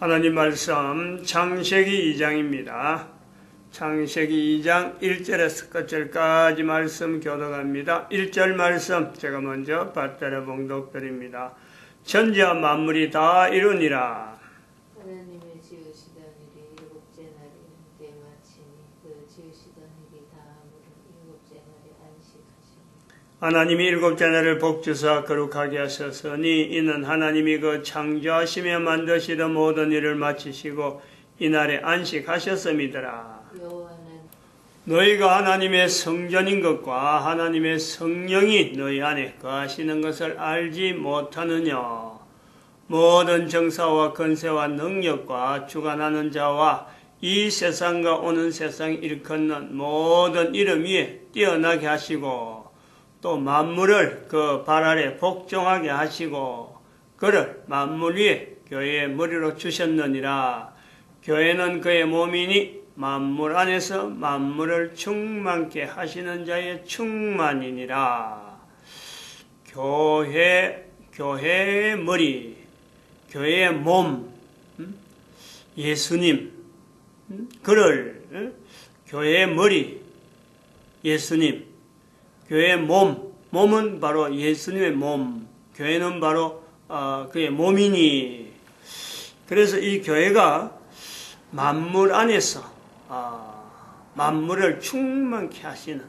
하나님 말씀 창세기 2장입니다. 창세기 2장 1절에서 끝절까지 말씀 교독합니다. 1절 말씀 제가 먼저 받들어 봉독드립니다. 천지와 만물이 다 이루니라. 하나님의 지으시던 일이 일곱째 날이는데 마치니 그 지으시던 일이 다함으로 일곱째 날에 안식하시니 하나님이 일곱째 날을 복주사 거룩하게 하셨으니 이는 하나님이 그 창조하시며 만드시던 모든 일을 마치시고 이날에 안식하셨음이더라. 여호와는 너희가 하나님의 성전인 것과 하나님의 성령이 너희 안에 거하시는 것을 알지 못하느냐. 모든 정사와 권세와 능력과 주관하는 자와 이 세상과 오는 세상 일컫는 모든 이름 위에 뛰어나게 하시고 또 만물을 그 발 아래 복종하게 하시고 그를 만물 위에 교회의 머리로 주셨느니라. 교회는 그의 몸이니 만물 안에서 만물을 충만케 하시는 자의 충만이니라. 교회의 머리, 교회의 몸, 예수님, 그를 교회의 머리, 예수님, 교회의 몸은 바로 예수님의 몸, 교회는 바로 그의 몸이니. 그래서 이 교회가 만물 안에서 만물을 충만케 하시는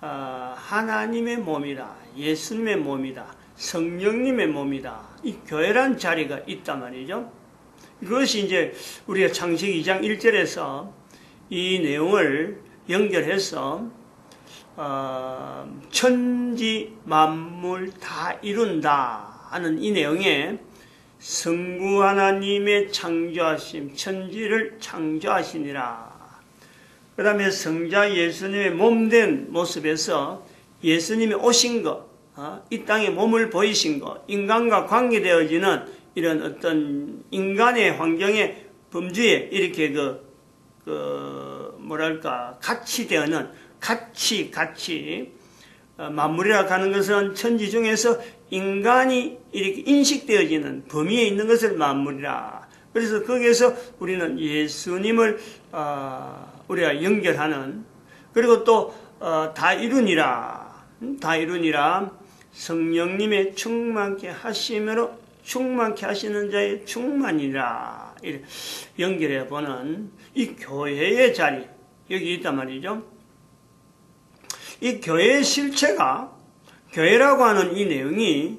하나님의 몸이다, 예수님의 몸이다, 성령님의 몸이다. 이 교회란 자리가 있단 말이죠. 그것이 이제 우리가 창세기 2장 1절에서 이 내용을 연결해서 천지 만물 다 이룬다 하는 이 내용에 성부 하나님의 창조하심, 천지를 창조하시니라. 그 다음에 성자 예수님의 몸된 모습에서 예수님이 오신 것, 이 땅에 몸을 보이신 것, 인간과 관계되어지는 이런 어떤 인간의 환경의 범주에 이렇게 같이 되어는 같이 만물이라 하는 것은 천지 중에서 인간이 이렇게 인식되어지는 범위에 있는 것을 만물이라. 그래서 거기에서 우리는 예수님을 우리가 연결하는, 그리고 또 다 이루니라 성령님의 충만케 하심으로 충만케 하시는 자의 충만이라 연결해 보는 이 교회의 자리 여기 있단 말이죠. 이 교회의 실체가, 교회라고 하는 이 내용이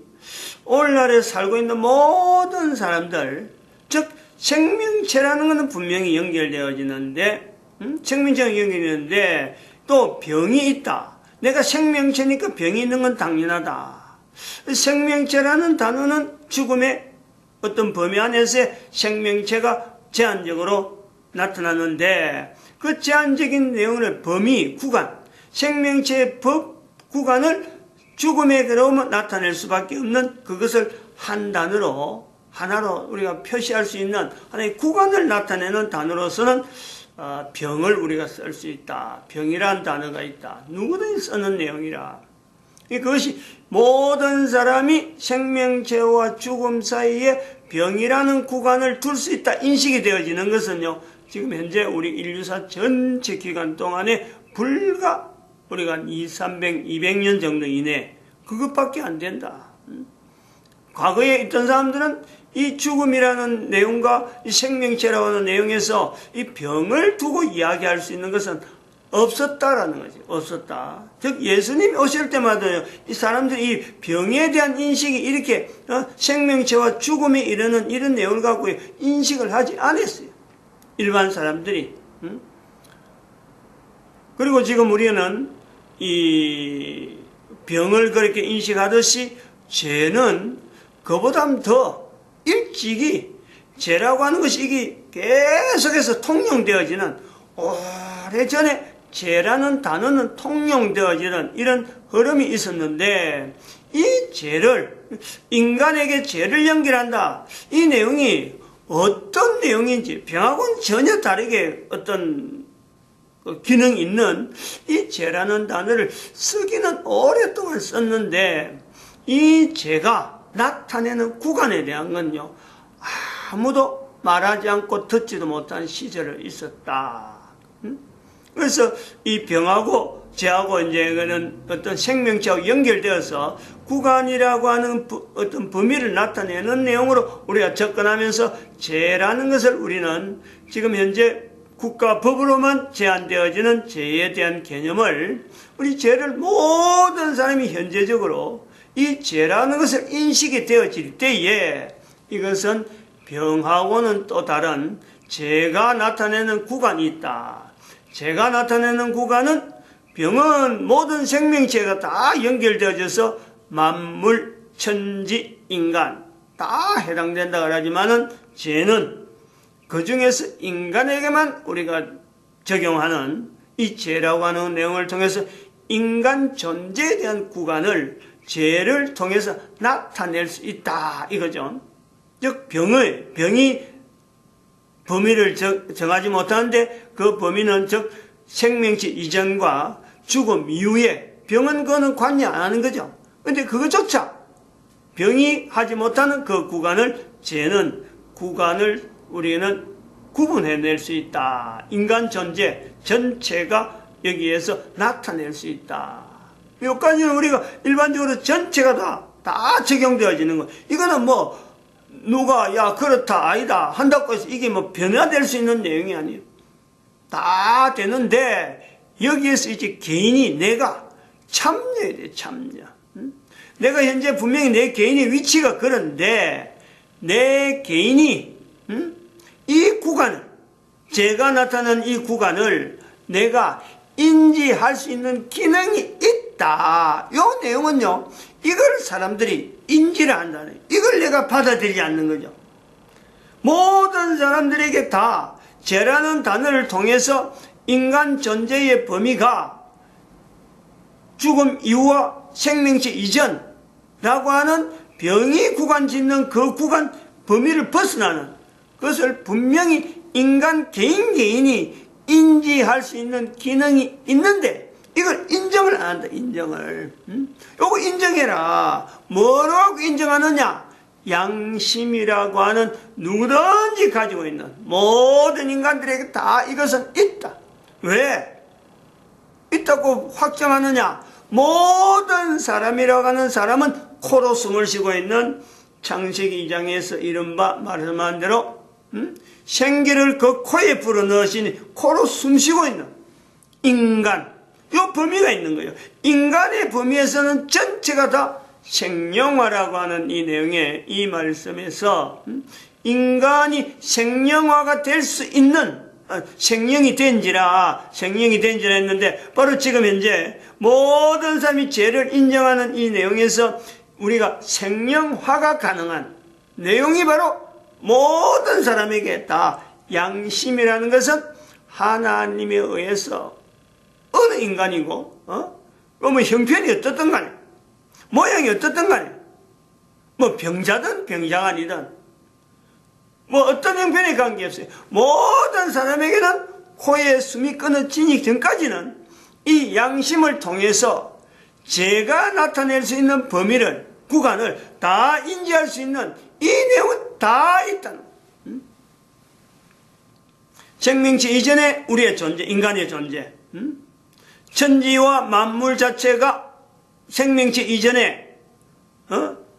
오늘날에 살고 있는 모든 사람들, 즉 생명체라는 것은 분명히 연결되어지는데, 생명체가 연결되는데 또 병이 있다. 내가 생명체니까 병이 있는 건 당연하다. 생명체라는 단어는 죽음의 어떤 범위 안에서의 생명체가 제한적으로 나타나는데 그 제한적인 내용을 범위, 구간, 생명체의 법 구간을 죽음에 들어오면 나타낼 수밖에 없는 그것을 한 단어로 하나로 우리가 표시할 수 있는 하나의 구간을 나타내는 단어로서는 병을 우리가 쓸 수 있다. 병이란 단어가 있다. 누구든지 쓰는 내용이라. 그것이 모든 사람이 생명체와 죽음 사이에 병이라는 구간을 둘 수 있다 인식이 되어지는 것은요, 지금 현재 우리 인류사 전체 기간 동안에 불과 우리가 200년 정도 이내 그것밖에 안 된다. 과거에 있던 사람들은 이 죽음이라는 내용과 이 생명체라고 하는 내용에서 이 병을 두고 이야기할 수 있는 것은 없었다라는 거지. 없었다. 즉 예수님이 오실 때마다 이 사람들이 이 병에 대한 인식이 이렇게 생명체와 죽음에 이르는 이런 내용을 갖고 인식을 하지 않았어요. 일반 사람들이. 그리고 지금 우리는 이 병을 그렇게 인식하듯이 죄는 그보다 더 일찍이 죄라고 하는 것이 이게 계속해서 통용되어지는, 오래전에 죄라는 단어는 통용되어지는 이런 흐름이 있었는데 이 죄를, 인간에게 죄를 연결한다. 이 내용이 어떤 내용인지 병하고는 전혀 다르게 어떤 기능 있는 이 죄라는 단어를 쓰기는 오랫동안 썼는데 이 죄가 나타내는 구간에 대한 건요, 아무도 말하지 않고 듣지도 못한 시절이 있었다. 그래서 이 병하고 죄하고 이제 그는 어떤 생명체하고 연결되어서 구간이라고 하는 어떤 범위를 나타내는 내용으로 우리가 접근하면서 죄라는 것을 우리는 지금 현재 국가법으로만 제한되어지는 죄에 대한 개념을 우리 죄를 모든 사람이 현재적으로 이 죄라는 것을 인식이 되어질 때에 이것은 병하고는 또 다른 죄가 나타내는 구간이 있다. 죄가 나타내는 구간은 병은 모든 생명체가 다 연결되어져서 만물, 천지, 인간 다 해당된다 그러지만은 죄는 그 중에서 인간에게만 우리가 적용하는 이 죄라고 하는 내용을 통해서 인간 존재에 대한 구간을 죄를 통해서 나타낼 수 있다 이거죠. 즉 병이 범위를 정하지 못하는데 그 범위는 즉 생명체 이전과 죽음 이후에 병은 그거는 관여 안 하는 거죠. 근데 그것조차 병이 하지 못하는 그 구간을 죄는 구간을 우리는 구분해낼 수 있다. 인간 존재 전체가 여기에서 나타낼 수 있다. 여기까지는 우리가 일반적으로 전체가 다 적용되어지는 거. 이거는 뭐 누가 야 그렇다 아니다 한다고 해서 이게 뭐 변화될 수 있는 내용이 아니에요. 다 되는데 여기에서 이제 개인이 내가 참여해야 돼. 참여. 내가 현재 분명히 내 개인의 위치가 그런데 내 개인이 이 구간을 제가 나타낸 이 구간을 내가 인지할 수 있는 기능이 있다. 이 내용은요. 이걸 사람들이 인지를 한다는 이걸 내가 받아들이지 않는 거죠. 모든 사람들에게 다 죄라는 단어를 통해서 인간 존재의 범위가 죽음 이후와 생명체 이전라고 하는 병이 구간 짓는 그 구간 범위를 벗어나는 그것을 분명히 인간 개인이 인지할 수 있는 기능이 있는데 이걸 인정을 안 한다. 인정을. 요거 인정해라. 뭐라고 인정하느냐? 양심이라고 하는 누구든지 가지고 있는 모든 인간들에게 다 이것은 있다. 왜? 있다고 확정하느냐? 모든 사람이라고 하는 사람은 코로 숨을 쉬고 있는 창세기 2장에서 이른바 말씀한 대로 생기를 그 코에 불어넣으시니 코로 숨쉬고 있는 인간, 요 범위가 있는 거예요. 인간의 범위에서는 전체가 다 생명화라고 하는 이 내용의 이 말씀에서 인간이 생명화가 될 수 있는 생명이 된지라 했는데 바로 지금 현재 모든 사람이 죄를 인정하는 이 내용에서 우리가 생명화가 가능한 내용이 바로 모든 사람에게 다 양심이라는 것은 하나님에 의해서 어느 인간이고 뭐 형편이 어떻든 간에 모양이 어떻든 간에 뭐 병자든 병자가 아니든 뭐 어떤 형편에 관계없어요. 모든 사람에게는 코에 숨이 끊어지기 전까지는 이 양심을 통해서 죄가 나타낼 수 있는 범위를 구간을 다 인지할 수 있는 이 내용은 다 있다는 거예요. 생명체 이전에 우리의 존재, 인간의 존재, 천지와 만물 자체가 생명체 이전에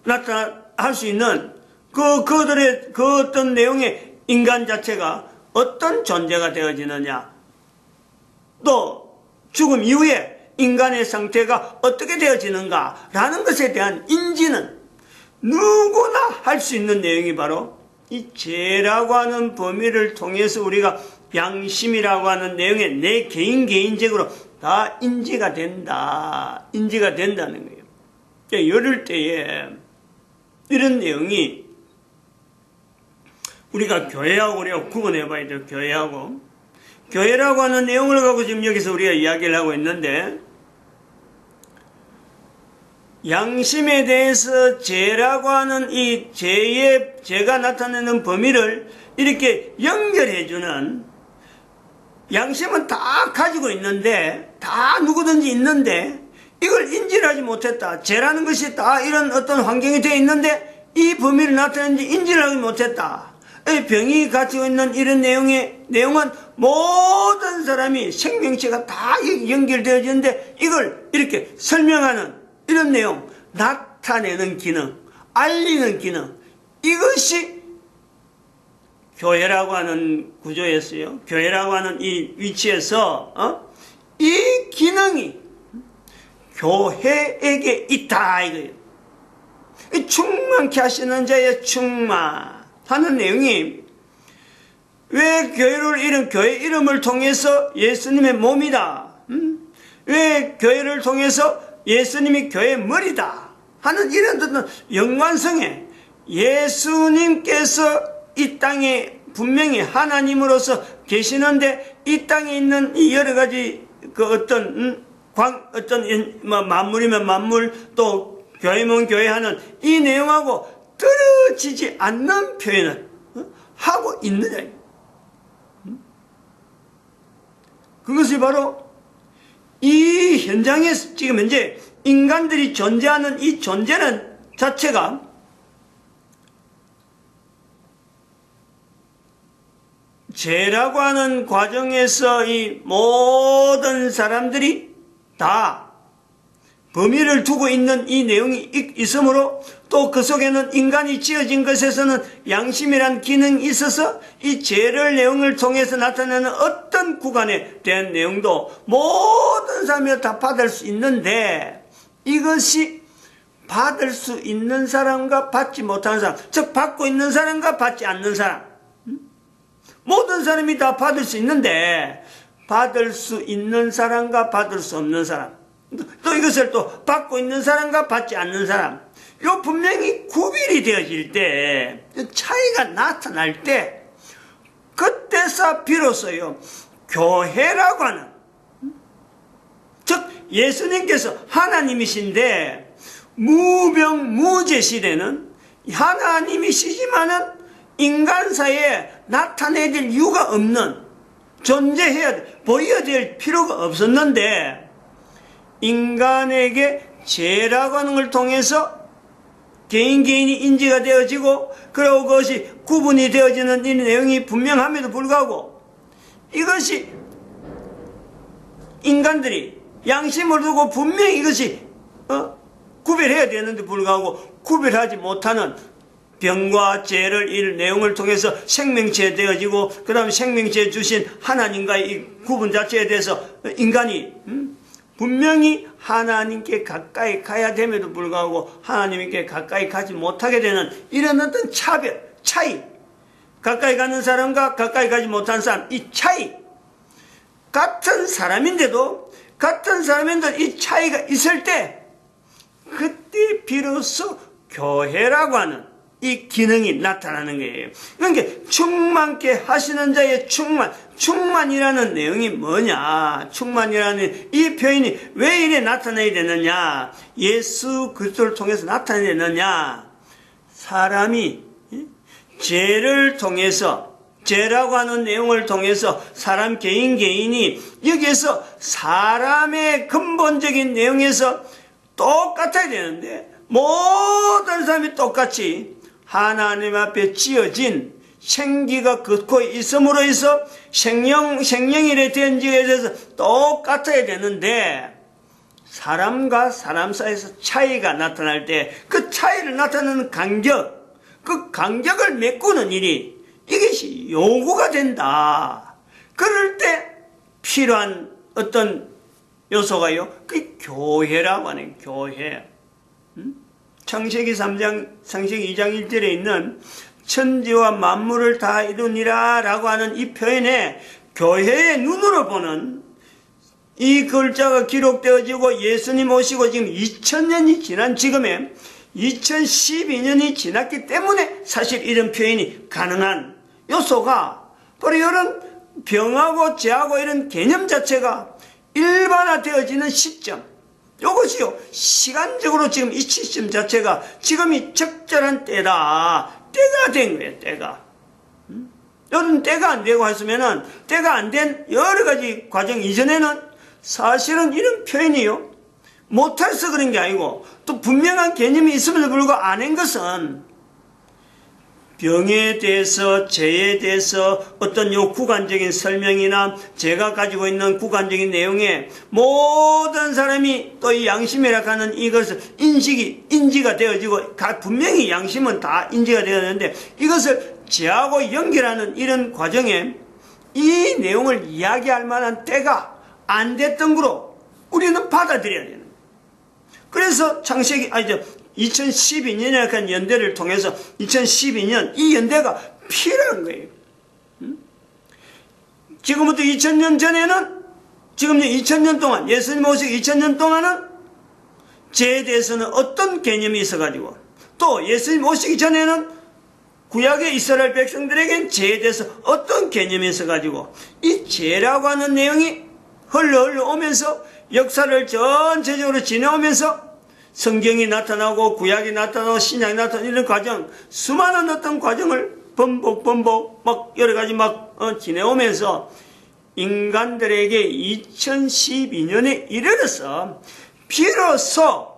나타날 수 있는 그들의 그 어떤 내용의 인간 자체가 어떤 존재가 되어지느냐, 또 죽음 이후에 인간의 상태가 어떻게 되어지는가라는 것에 대한 인지는 누구나 할 수 있는 내용이 바로 이 죄라고 하는 범위를 통해서 우리가 양심이라고 하는 내용에 내 개인적으로 다 인지가 된다는 거예요. 이럴 때에 이런 내용이 우리가 교회하고 우리가 구분해 봐야 돼요. 교회라고 하는 내용을 갖고 지금 여기서 우리가 이야기를 하고 있는데, 양심에 대해서 죄라고 하는 이 죄가 나타내는 범위를 이렇게 연결해주는, 양심은 다 가지고 있는데, 다 누구든지 있는데, 이걸 인지를 하지 못했다. 죄라는 것이 다 이런 어떤 환경이 되어 있는데, 이 범위를 나타내는지 인지를 하지 못했다. 병이 가지고 있는 이런 내용은 모든 사람이 생명체가 다 연결되어지는데 이걸 이렇게 설명하는 이런 내용, 나타내는 기능, 알리는 기능, 이것이 교회라고 하는 구조였어요. 교회라고 하는 이 위치에서 이 기능이 교회에게 있다 이거예요. 충만케 하시는 자의 충만하는 내용이 왜 이런 교회 이름을 통해서 예수님의 몸이다. 왜 교회를 통해서 예수님이 교회의 머리다 하는 이런 어떤 연관성에 예수님께서 이 땅에 분명히 하나님으로서 계시는데 이 땅에 있는 이 여러 가지 그 어떤 만물이면 만물 또 교회면 교회 하는 이 내용하고 떨어지지 않는 표현을 하고 있느냐. 그것이 바로 이 현장에서 지금 현재 인간들이 존재하는 이 존재는 자체가 죄라고 하는 과정에서 이 모든 사람들이 다 범위를 두고 있는 이 내용이 있으므로 또 그 속에는 인간이 지어진 것에서는 양심이란 기능이 있어서 이 죄를 내용을 통해서 나타내는 어떤 구간에 대한 내용도 모든 사람이 다 받을 수 있는데 이것이 받을 수 있는 사람과 받지 못하는 사람, 즉 받고 있는 사람과 받지 않는 사람, 모든 사람이 다 받을 수 있는데 받을 수 있는 사람과 받을 수 없는 사람, 또 이것을 또 받고 있는 사람과 받지 않는 사람, 요 분명히 구별이 되어질 때, 차이가 나타날 때, 그때서 비로소요 교회라고 하는, 즉 예수님께서 하나님이신데 무병무제 시대는 하나님이시지만은 인간 사이에 나타내야 될 이유가 없는, 존재해야 돼, 보여야 될 필요가 없었는데 인간에게 죄라고 하는 걸 통해서 개인이 인지가 되어지고 그리고 그것이 구분이 되어지는 이 내용이 분명함에도 불구하고 이것이 인간들이 양심을 두고 분명히 이것이 구별해야 되는데 불구하고 구별하지 못하는 병과 죄를 이 내용을 통해서 생명체 되어지고 그 다음에 생명체 주신 하나님과의 이 구분 자체에 대해서 인간이 분명히 하나님께 가까이 가야 됨에도 불구하고 하나님께 가까이 가지 못하게 되는 이런 어떤 차별, 차이, 가까이 가는 사람과 가까이 가지 못하는 사람, 이 차이, 같은 사람인데도 이 차이가 있을 때 그때 비로소 교회라고 하는 이 기능이 나타나는 거예요. 그러니까 충만케 하시는 자의 충만이라는 내용이 뭐냐? 충만이라는 이 표현이 왜 이래 나타나야 되느냐? 예수 그리스도를 통해서 나타나야 되느냐? 사람이 죄를 통해서, 죄라고 하는 내용을 통해서 사람 개인이 여기에서 사람의 근본적인 내용에서 똑같아야 되는데 모든 사람이 똑같이 하나님 앞에 지어진 생기가 긋고 있음으로 해서 생명이래 된 지에 대해서 똑같아야 되는데 사람과 사람 사이에서 차이가 나타날 때 그 차이를 나타내는 간격, 그 간격을 메꾸는 일이 이것이 요구가 된다. 그럴 때 필요한 어떤 요소가요, 그 교회라고 하는 교회. 창세기 3장, 창세기 2장 1절에 있는 천지와 만물을 다 이루니라 라고 하는 이 표현에 교회의 눈으로 보는 이 글자가 기록되어지고 예수님 오시고 지금 2000년이 지난 지금에 2012년이 지났기 때문에 사실 이런 표현이 가능한 요소가 바로 이런 병하고 죄하고 이런 개념 자체가 일반화되어지는 시점, 이것이요 시간적으로 지금 이 시점 자체가 지금이 적절한 때다. 때가 된 거예요. 때가. 여러분 때가 안 되고 했으면은 때가 안 된 여러 가지 과정 이전에는 사실은 이런 표현이요 못해서 그런 게 아니고 또 분명한 개념이 있음에도 불구하고 안 한 것은 병에 대해서, 죄에 대해서 어떤 요 구간적인 설명이나 제가 가지고 있는 구간적인 내용에 모든 사람이 또 이 양심이라 하는 이것을 인지가 되어지고, 분명히 양심은 다 인지가 되었는데 이것을 죄하고 연결하는 이런 과정에 이 내용을 이야기할 만한 때가 안 됐던 거로 우리는 받아들여야 되는 거예요. 그래서 2012년이라는 한 연대를 통해서 2012년 이 연대가 필요한 거예요. 지금부터 2000년 전에는, 지금 2000년 동안, 예수님 오시고 2000년 동안은 죄에 대해서는 어떤 개념이 있어가지고, 또 예수님 오시기 전에는 구약의 이스라엘 백성들에겐 죄에 대해서 어떤 개념이 있어가지고, 이 죄라고 하는 내용이 흘러 오면서 역사를 전체적으로 지나오면서 성경이 나타나고 구약이 나타나고 신약이 나타나고 이런 과정, 수많은 어떤 과정을 번복 막 여러 가지 지내오면서 인간들에게 2012년에 이르러서 비로소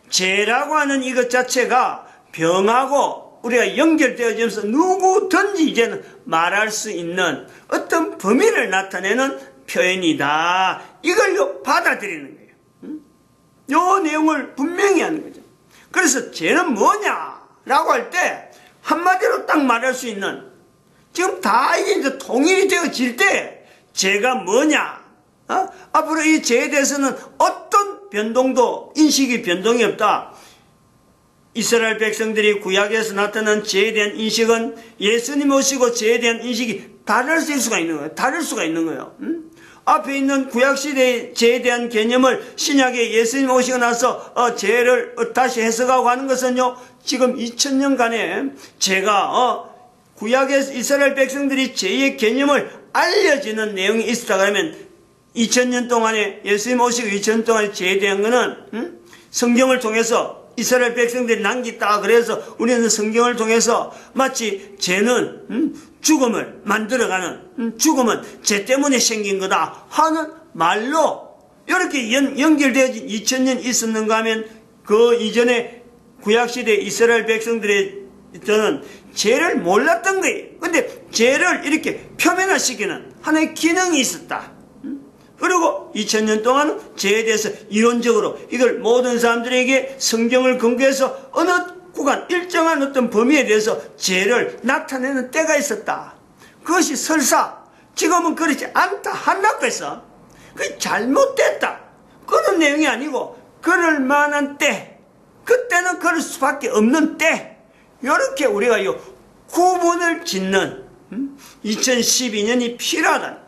죄라고 하는 이것 자체가 병하고 우리가 연결되어지면서 누구든지 이제는 말할 수 있는 어떤 범위를 나타내는 표현이다. 이걸 받아들이는 거예요. 요 내용을 분명히 하는 거죠. 그래서 죄는 뭐냐라고 할 때 한마디로 딱 말할 수 있는, 지금 다 이게 이제 통일이 되어질 때 죄가 뭐냐, 앞으로 이 죄에 대해서는 어떤 변동도, 인식이 변동이 없다. 이스라엘 백성들이 구약에서 나타난 죄에 대한 인식은 예수님 오시고 죄에 대한 인식이 다를 수가 있는 거예요. 다를 수가 있는 거예요. 앞에 있는 구약시대의 죄에 대한 개념을 신약에 예수님 오시고 나서 죄를 다시 해석하고 하는 것은요, 지금 2000년간에 죄가 구약에서 이스라엘 백성들이 죄의 개념을 알려지는 내용이 있었다 그러면 2000년 동안에 예수님 오시고 2000년 동안에 죄에 대한 거는 성경을 통해서 이스라엘 백성들이 남겼다. 그래서 우리는 성경을 통해서 마치 죄는 죽음을 만들어가는, 죽음은 죄 때문에 생긴 거다 하는 말로 이렇게 연결되어진 2000년 있었는가 하면 그 이전에 구약시대 이스라엘 백성들의 저는 죄를 몰랐던 거예요. 근데 죄를 이렇게 표면화시키는 하나의 기능이 있었다. 그리고 2000년 동안 죄에 대해서 이론적으로 이걸 모든 사람들에게 성경을 근거해서 어느 구간, 일정한 어떤 범위에 대해서 죄를 나타내는 때가 있었다. 그것이 설사 지금은 그렇지 않다 한다고 해서 그게 잘못됐다 그런 내용이 아니고, 그럴 만한 때, 그때는 그럴 수밖에 없는 때, 이렇게 우리가 이 구분을 짓는 2012년이 필요하다.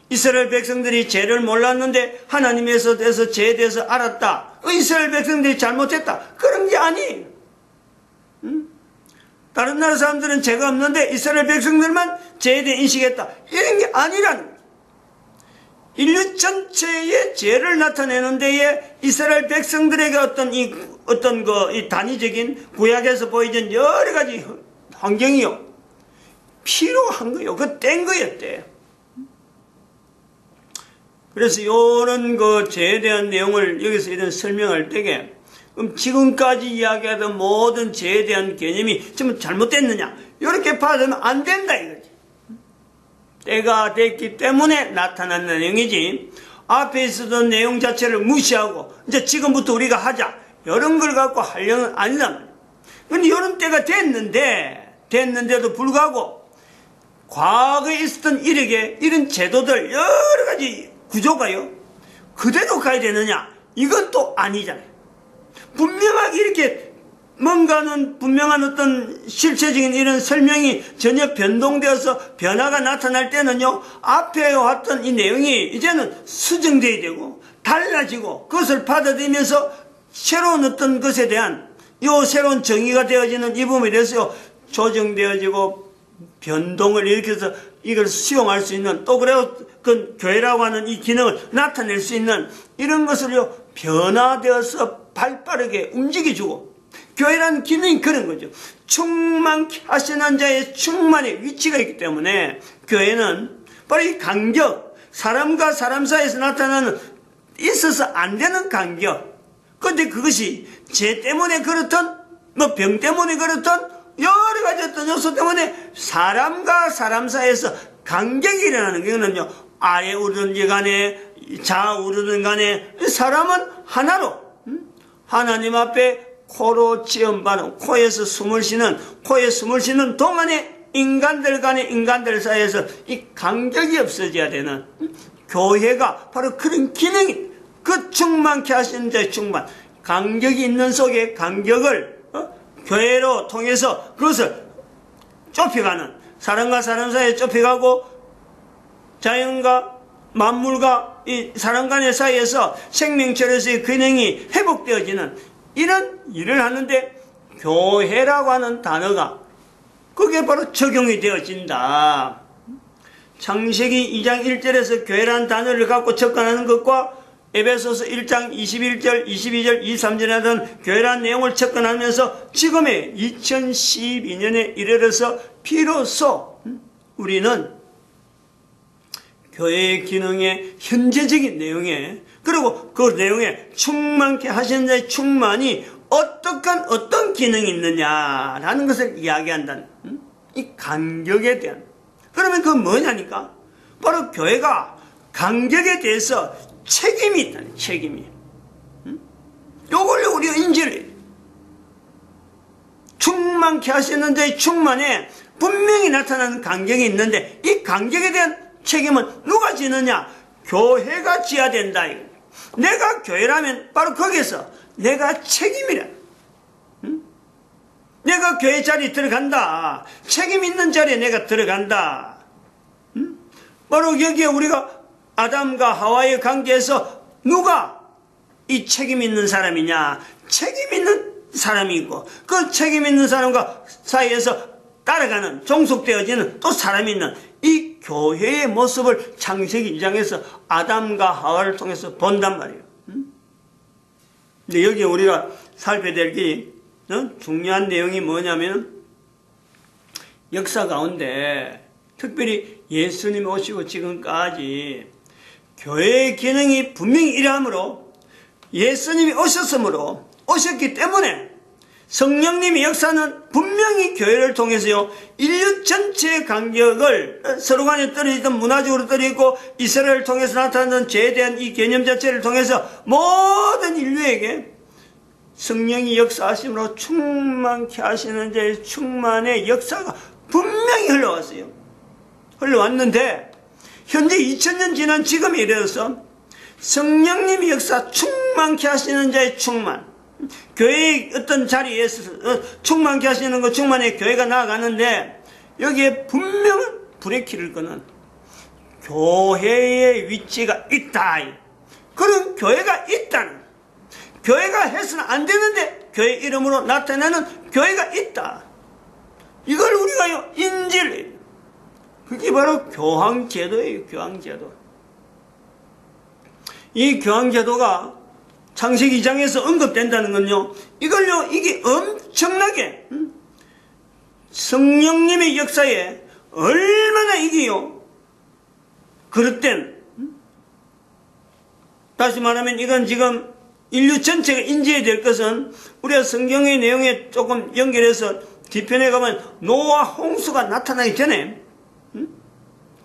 이스라엘 백성들이 죄를 몰랐는데 하나님에서 대해서 죄에 대해서 알았다. 이스라엘 백성들이 잘못했다. 그런 게 아니에요. 다른 나라 사람들은 죄가 없는데 이스라엘 백성들만 죄에 대해 인식했다. 이런 게 아니라는 거예요. 인류 전체의 죄를 나타내는 데에 이스라엘 백성들에게 이 단위적인 구약에서 보이던 여러 가지 환경이요, 필요한 거요. 그 뗀 거였대요. 그래서 이런 죄에 대한 내용을 여기서 이런 설명할 때에, 그럼 지금까지 이야기하던 모든 죄에 대한 개념이 전부 잘못됐느냐, 이렇게 받으면 안 된다 이거지. 때가 됐기 때문에 나타난 내용이지, 앞에 있었던 내용 자체를 무시하고 이제 지금부터 우리가 하자 이런 걸 갖고 하려는 아니란 말이야. 근데 이런 때가 됐는데도 불구하고 과거에 있었던 이런 제도들 여러 가지 구조가요 그대로 가야 되느냐, 이건 또 아니잖아요. 분명하게 이렇게 뭔가는 분명한 어떤 실체적인 이런 설명이 전혀 변동되어서 변화가 나타날 때는요, 앞에 왔던 이 내용이 이제는 수정돼야 되고 달라지고 그것을 받아들이면서 새로운 어떤 것에 대한 요 새로운 정의가 되어지는 이 부분에 대해서 조정되어지고 변동을 일으켜서 이걸 수용할 수 있는, 또 그래요 그 교회라고 하는 이 기능을 나타낼 수 있는 이런 것을요 변화되어서 발빠르게 움직여주고, 교회라는 기능이 그런 거죠. 충만케 하시는 자의 충만의 위치가 있기 때문에 교회는 바로 이 간격, 사람과 사람 사이에서 나타나는 있어서 안 되는 간격, 그런데 그것이 죄 때문에 그렇든 병 때문에 그렇든 여러 가지 어떤 요소 때문에 사람과 사람 사이에서 간격이 일어나는 거는요, 아래 오르든지 간에 좌 오르든 간에 사람은 하나로 하나님 앞에 코로 지음받은 코에서 숨을 쉬는 동안에 인간들 간에 인간들 사이에서 이 간격이 없어져야 되는 교회가 바로 그런 기능이, 그 충만케 하시는 자의 충만, 간격이 있는 속에 간격을 교회로 통해서 그것을 좁혀가는, 사람과 사람 사이에 좁혀가고 자연과 만물과 이 사람 간의 사이에서 생명체로서의 균형이 회복되어지는 이런 일을 하는데 교회라고 하는 단어가 그게 바로 적용이 되어진다. 창세기 2장 1절에서 교회라는 단어를 갖고 접근하는 것과 에베소서 1장 21절, 22절, 23절에 하던 교회라는 내용을 접근하면서 지금의 2012년에 이르러서 비로소 우리는 교회의 기능의 현재적인 내용에, 그리고 그 내용에 충만케 하시는 자의 충만이 어떤 기능이 있느냐라는 것을 이야기한다는 이 간격에 대한, 그러면 그건 뭐냐니까 바로 교회가 간격에 대해서 책임이 있다는, 책임이. 요걸 우리가 인지를 해야 돼. 충만케 하시는 자의 충만에 분명히 나타나는 간격이 있는데 이 간격에 대한 책임은 누가 지느냐? 교회가 지어야 된다. 내가 교회라면 바로 거기서 내가 책임이라. 내가 교회 자리에 들어간다. 책임 있는 자리에 내가 들어간다. 바로 여기에 우리가 아담과 하와의 관계에서 누가 이 책임 있는 사람이냐? 책임 있는 사람이고 그 책임 있는 사람과 사이에서 따라가는, 종속되어지는 또 사람이 있는 이 교회의 모습을 창세기 2장에서 아담과 하와를 통해서 본단 말이에요. 근데 여기 우리가 살펴야 될 게 중요한 내용이 뭐냐면 역사 가운데 특별히 예수님 오시고 지금까지 교회의 기능이 분명히 이러하므로 예수님이 오셨기 때문에 성령님의 역사는 분명히 교회를 통해서요, 인류 전체의 간격을 서로 간에 떨어지던 문화적으로 떨어지고 이스라엘을 통해서 나타나는 죄에 대한 이 개념 자체를 통해서 모든 인류에게 성령이 역사하심으로 충만케 하시는 자의 충만의 역사가 분명히 흘러왔는데 현재 2000년 지난 지금에 이르러서 성령님의 역사, 충만케 하시는 자의 충만, 교회의 어떤 자리에서 충만케 하시는 것, 충만의 교회가 나아가는데 여기에 분명한 브레이크를 거는 교회의 위치가 있다. 그런 교회가 있다는, 교회가 해서는 안 되는데 교회 이름으로 나타나는 교회가 있다. 이걸 우리가 인지를 해요. 그게 바로 교황제도예요. 교황제도. 이 교황제도가 창세기 2장에서 언급된다는 건요, 이게 엄청나게 성령님의 역사에 얼마나 이게요 그릇된, 다시 말하면 이건 지금 인류 전체가 인지해야 될 것은 우리가 성경의 내용에 조금 연결해서 뒤편에 가면 노아 홍수가 나타나기 전에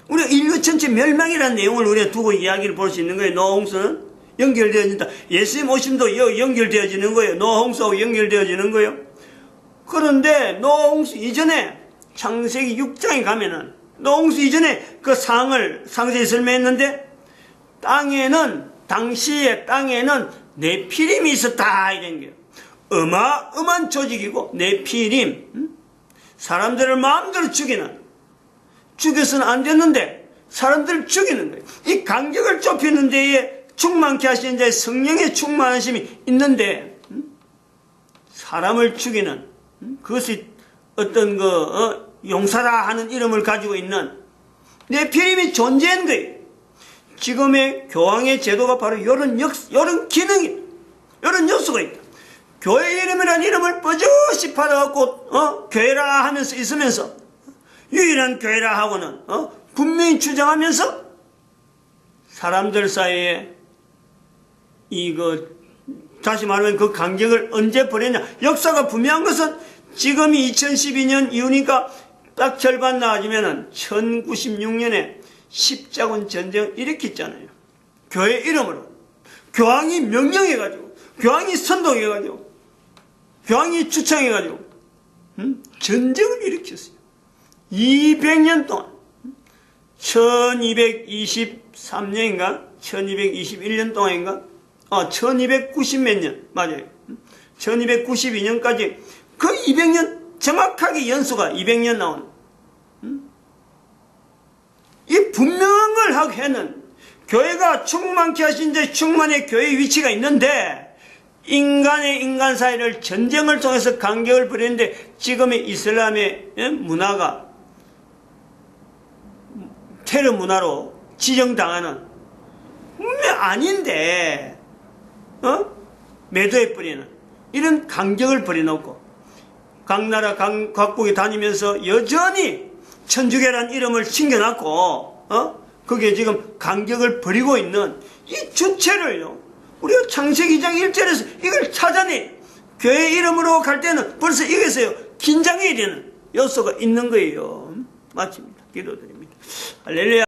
우리가 인류 전체 멸망이라는 내용을 우리가 두고 이야기를 볼 수 있는 거예요. 노아 홍수는 연결되어진다. 예수님 오심도 연결되어지는 거예요. 노아 홍수하고 연결되어지는 거예요. 그런데 노아 홍수 이전에 창세기 6장에 가면은 노아 홍수 이전에 그 상을 상세히 설명했는데 당시에 땅에는 네피림이 있었다 이런 거예요. 어마어마한 조직이고 네피림, 사람들을 마음대로 죽여서는 안 됐는데 사람들을 죽이는 거예요. 이 간격을 좁히는 데에 충만케 하시는 자의 성령의 충만하심이 있는데 사람을 죽이는 그것이 어떤 용사라 하는 이름을 가지고 있는 네피림이 존재한 거예요. 지금의 교황의 제도가 바로 이런 기능이, 이런 요소가 있다. 교회 이름이라는 이름을 버젓이 받아갖고 교회라 하면서 있으면서 유일한 교회라 하고는 분명히 주장하면서 사람들 사이에 다시 말하면 그 간격을 언제 버렸냐. 역사가 분명한 것은 지금이 2012년 이후니까 딱 절반 나아지면은 1096년에 십자군 전쟁 일으켰잖아요. 교회 이름으로. 교황이 명령해가지고, 교황이 선동해가지고, 교황이 추천해가지고, 전쟁을 일으켰어요. 200년 동안. 1223년인가? 1221년 동안인가? 1290 몇 년. 맞아요. 1292년까지 그 200년 정확하게 연수가 200년 나온 이 분명한 걸 하고 해는 교회가 충만케 하신 데 충만의 교회의 위치가 있는데 인간의 인간 사이를 전쟁을 통해서 간격을 부리는데 지금의 이슬람의 문화가 테러 문화로 지정당하는 분명 아닌데 매도해 뿌리는 이런 간격을 부려놓고 각 나라 각국에 다니면서 여전히 천주교라는 이름을 챙겨놨고 그게 지금 간격을 버리고 있는 이 주체를요 우리가 창세기 2장 1절에서 이걸 찾아내 교회 이름으로 갈 때는 벌써 이게서요 긴장해야 되는 요소가 있는 거예요. 마칩니다. 기도드립니다. 할렐루야.